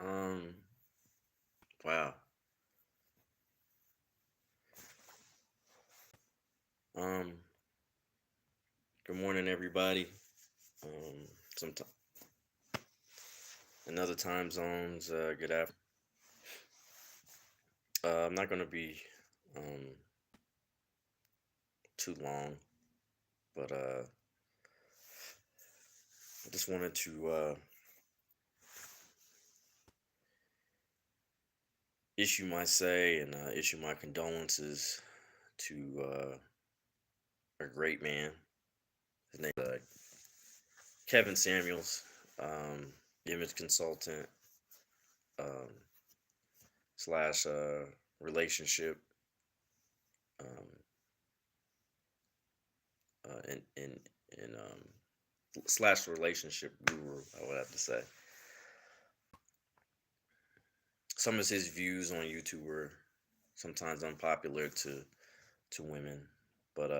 Um, wow. Um, Good morning, everybody. Um, sometime in other time zones, good afternoon. I'm not gonna be um too long, but I just wanted to issue my say and issue my condolences to a great man. His name is Kevin Samuels, um, image consultant um, slash relationship um, in slash relationship guru, I would have to say. Some of his views on YouTube were sometimes unpopular to women, but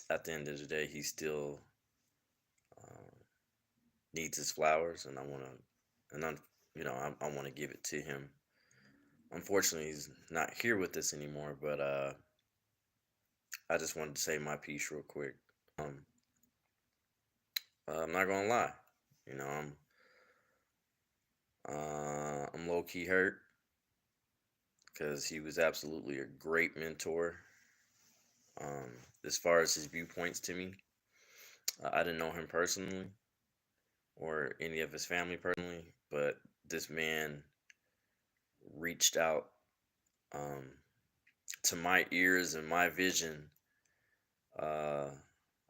at the end of the day, he still um, needs his flowers, and I want to, and I'm, I want to give it to him. Unfortunately, he's not here with us anymore, but I just wanted to say my piece real quick. Um, I'm not gonna lie, you know, I'm low key hurt because he was absolutely a great mentor. Um, as far as his viewpoints to me, I didn't know him personally or any of his family personally, but this man reached out um, to my ears and my vision. Uh,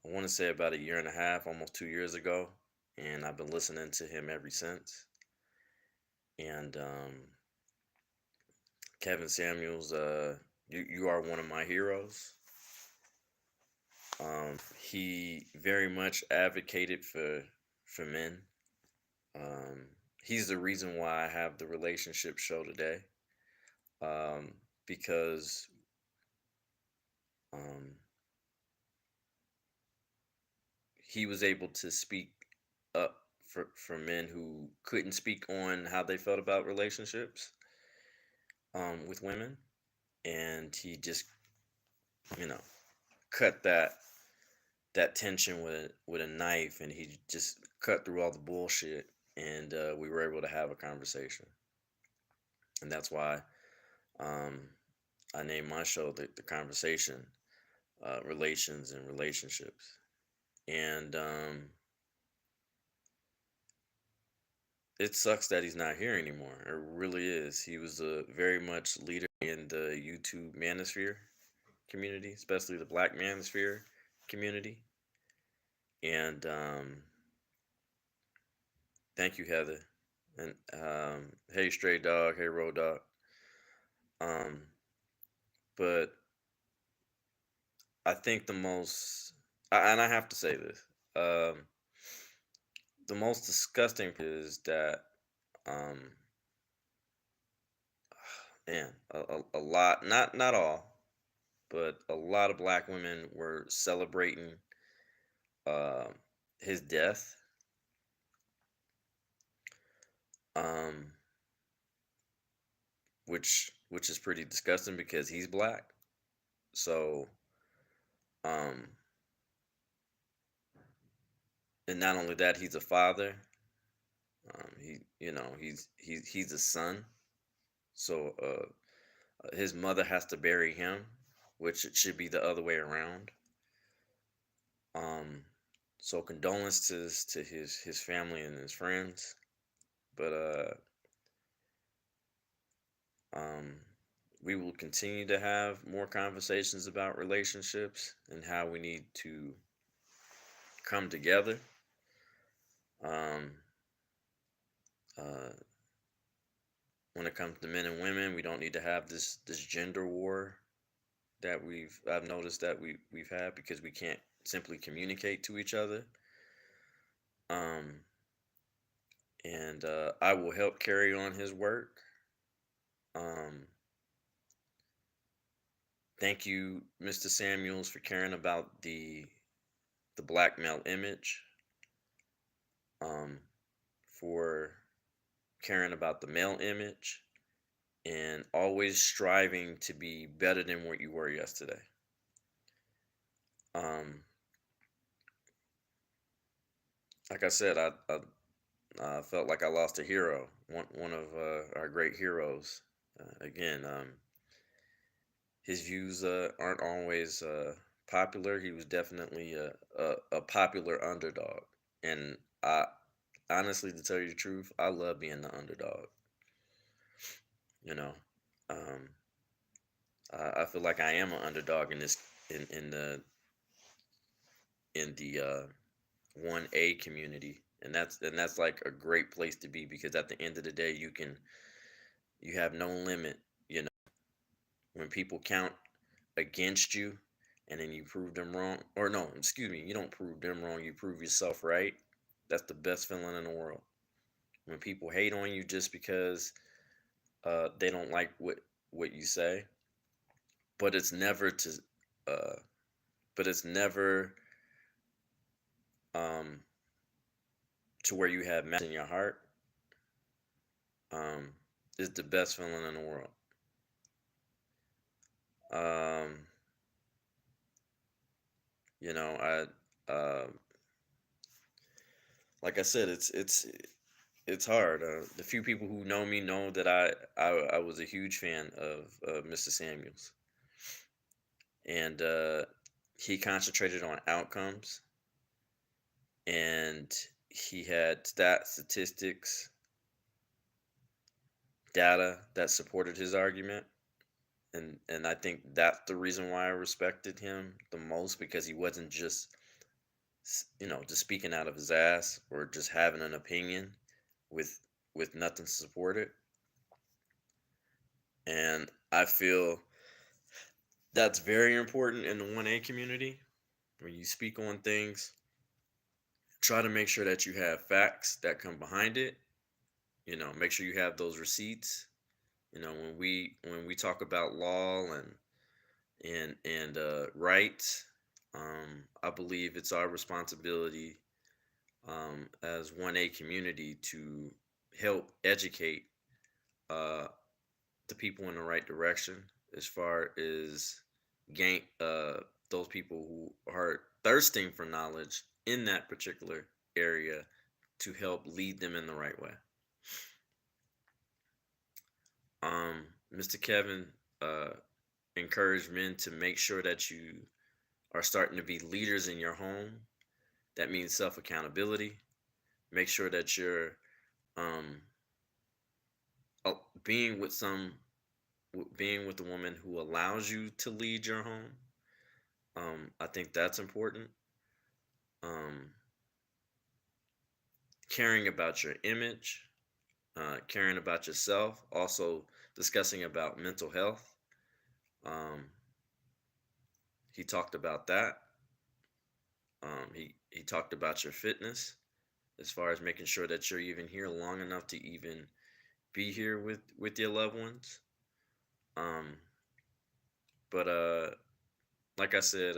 I want to say about a year and a half, almost 2 years ago, and I've been listening to him ever since. And Kevin Samuels, you are one of my heroes. He very much advocated for men. He's the reason why I have the relationship show today. Um, because um, he was able to speak up for men who couldn't speak on how they felt about relationships with women, and he just you know cut that tension with a knife, and he just cut through all the bullshit, and we were able to have a conversation, and that's why um, I named my show the conversation, relations and relationships, and it sucks that he's not here anymore. It really is. He was a very much leader in the YouTube manosphere community, especially the Black manosphere community. And thank you, Heather. And hey, Stray Dog. Hey, Road Dog. Um, but I think and I have to say this, um, the most disgusting is that, um, man, a lot, not all, but a lot of Black women were celebrating uh, his death, um, which is pretty disgusting because he's Black. So, um, and not only that, he's a father. He's a son. So his mother has to bury him, which it should be the other way around. Um, so condolences to his family and his friends. But um, we will continue to have more conversations about relationships and how we need to come together. Um, uh, when it comes to men and women, we don't need to have this gender war that I've noticed that we've had because we can't simply communicate to each other. Um, and I will help carry on his work. Um, Thank you, Mr. Samuels, for caring about the black male image. Um, for caring about the male image, and always striving to be better than what you were yesterday. Um, like I said, I felt like I lost a hero, one of our great heroes. Again, his views aren't always popular. He was definitely a popular underdog, and I honestly, to tell you the truth, I love being the underdog. You know, um, I feel like I am an underdog in this in the 1A community, and that's like a great place to be, because at the end of the day, you have no limit. You know, when people count against you, and then you prove them wrong, or no, excuse me, you don't prove them wrong, you prove yourself right. That's the best feeling in the world. When people hate on you just because they don't like what you say, but it's never to uh, but it's never um, to where you have malice in your heart. um, is the best feeling in the world. Um, you know, like I said, it's hard. The few people who know me know that I was a huge fan of Mr. Samuels, and he concentrated on outcomes, and he had statistics, data that supported his argument. And I think that's the reason why I respected him the most, because he wasn't just just speaking out of his ass, or just having an opinion with nothing to support it. And I feel that's very important in the 1A community. When you speak on things, try to make sure that you have facts that come behind it. Make sure you have those receipts. When we talk about law and rights, I believe it's our responsibility, as 1A community, to help educate uh, the people in the right direction, as far as gain those people who are thirsting for knowledge in that particular area, to help lead them in the right way. Mr. Kevin uh, encouraged men to make sure that you are starting to be leaders in your home. That means self accountability. Make sure that you're um, being with being with a woman who allows you to lead your home. I think that's important. Um, Caring about your image, caring about yourself, also discussing about mental health. Um, he talked about that. He talked about your fitness, as far as making sure that you're even here long enough to even be here with your loved ones. Um, but like I said,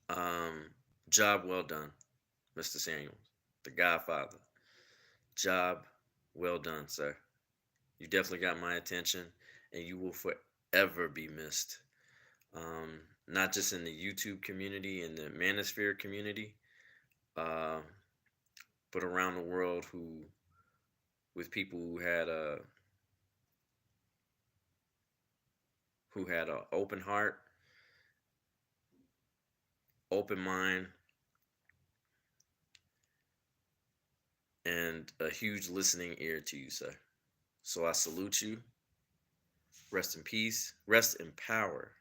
um, job well done, Mr. Samuels, the Godfather. Job well done, sir. You definitely got my attention, and you will forever be missed. Not just in the YouTube community and the Manosphere community, uh, but around the world, with people who had an open heart, open mind, and a huge listening ear to you, sir. So I salute you. Rest in peace. Rest in power.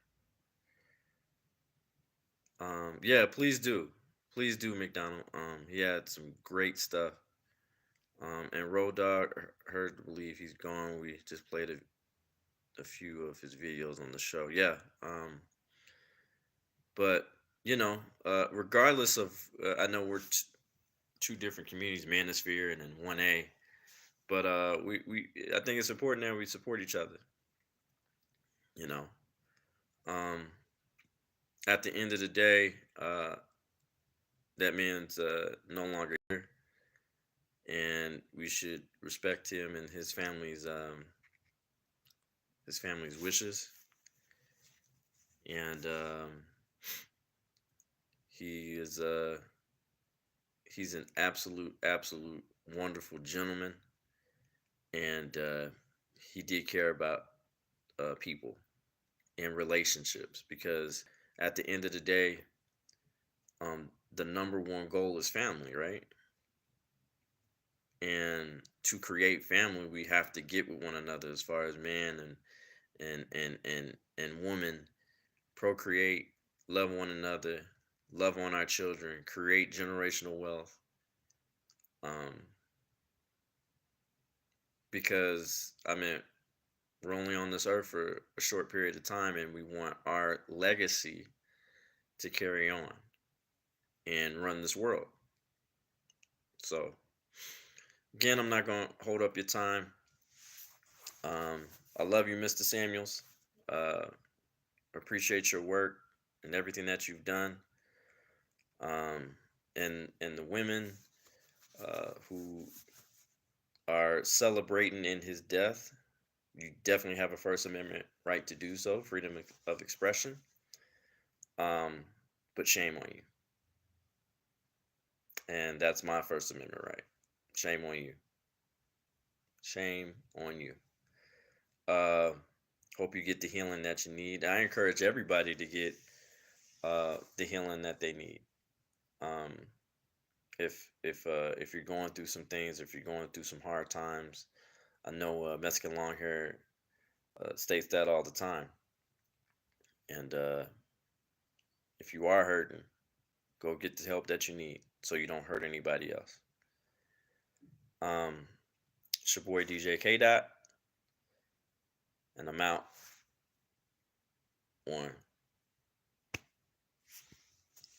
Yeah, please do, McDonald. He had some great stuff. And Road Dog, heard to believe he's gone. We just played a few of his videos on the show. Yeah. But regardless of, I know we're two different communities, Manosphere and then 1A. But I think it's important that we support each other. You know, um, at the end of the day, that man's no longer here, and we should respect him and his family's wishes. And he is he's an absolute wonderful gentleman, and he did care about people and relationships, because at the end of the day, the number one goal is family, right? And to create family, we have to get with one another, as far as man and woman, procreate, love one another, love on our children, create generational wealth. Um, because I mean, we're only on this earth for a short period of time, and we want our legacy to carry on and run this world. So, again, I'm not going to hold up your time. Um, I love you, Mr. Samuels. Uh, appreciate your work and everything that you've done. Um, and the women who are celebrating in his death, you definitely have a First Amendment right to do so, freedom of expression. Um, but shame on you. And that's my First Amendment right. Shame on you. Shame on you. Uh, hope you get the healing that you need. I encourage everybody to get the healing that they need. Um, if you're going through some things, if you're going through some hard times, I know Mexican Longhair states that all the time. And if you are hurting, go get the help that you need so you don't hurt anybody else. It's your boy DJ Kdot, and I'm out. One.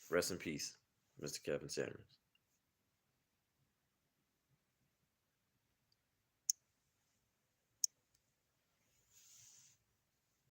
Rest in peace, Mr. Kevin Samuels.